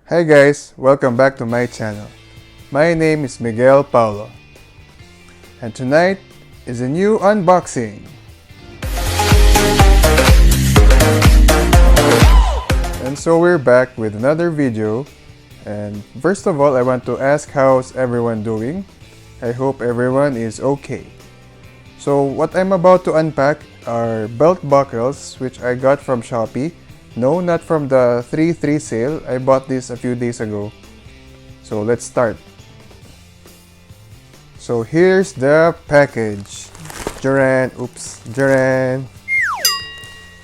Hi guys, welcome back to my channel. My name is Miguel Paulo, and tonight is a new unboxing. And so we're back with another video, and first of all I want to ask how's everyone doing. I hope everyone is okay. So what I'm about to unpack are belt buckles which I got from Shopee. No, not from the 3/3 sale. I bought this a few days ago. So let's start. So here's the package. Jaran.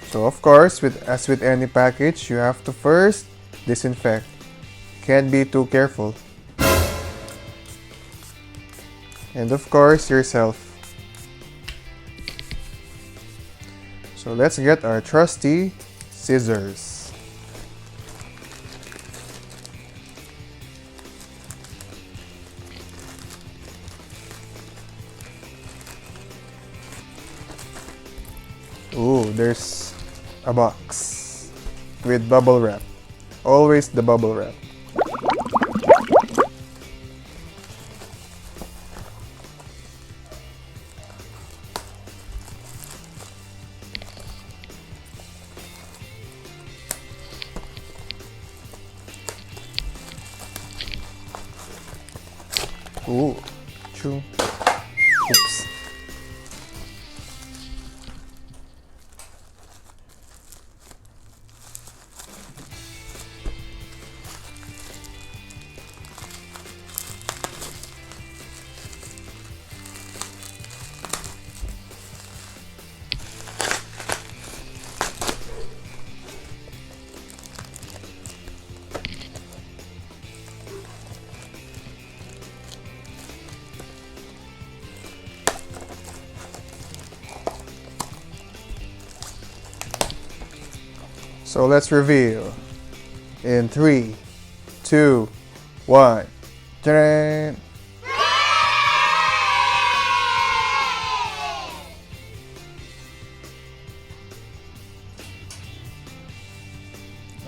So of course, as with any package, you have to first disinfect. Can't be too careful. And of course, yourself. So let's get our trusty scissors. Ooh, there's a box with bubble wrap. Always the bubble wrap. Ooh, choo. Oops. So let's reveal in 3, 2, 1. Ta-da!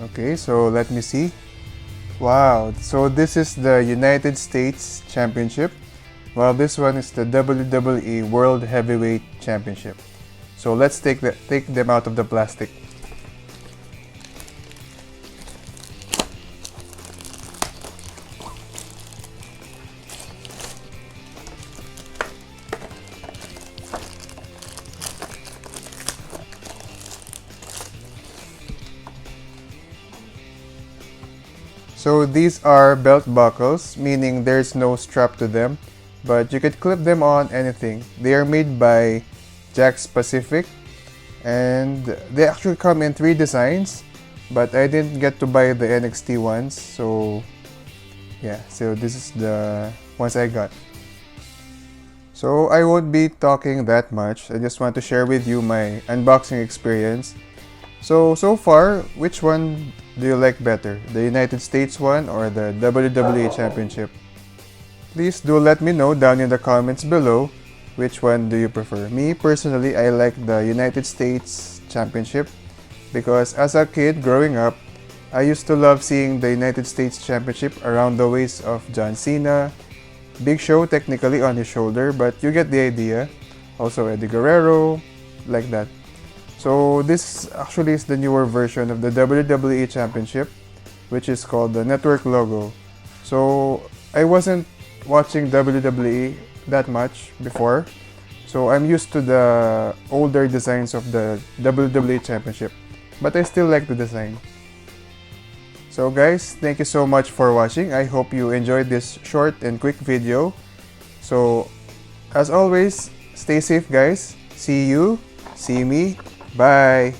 Okay, so let me see. Wow, so this is the United States Championship, while this one is the WWE World Heavyweight Championship. So let's take them out of the plastic. So these are belt buckles, meaning there's no strap to them, but you could clip them on anything. They are made by Jakks Pacific, and they actually come in 3 designs, but I didn't get to buy the NXT ones, so yeah, so this is the ones I got. So I won't be talking that much, I just want to share with you my unboxing experience. So far, which one do you like better? The United States one or the WWE Championship? Please do let me know down in the comments below which one do you prefer. Me personally, I like the United States Championship because as a kid growing up, I used to love seeing the United States Championship around the waist of John Cena. Big Show technically on his shoulder, but you get the idea. Also Eddie Guerrero, like that. So this actually is the newer version of the WWE Championship, which is called the Network logo. So I wasn't watching WWE that much before, so I'm used to the older designs of the WWE Championship, but I still like the design. So guys, thank you so much for watching. I hope you enjoyed this short and quick video. So as always, stay safe guys. See you, see me. Bye!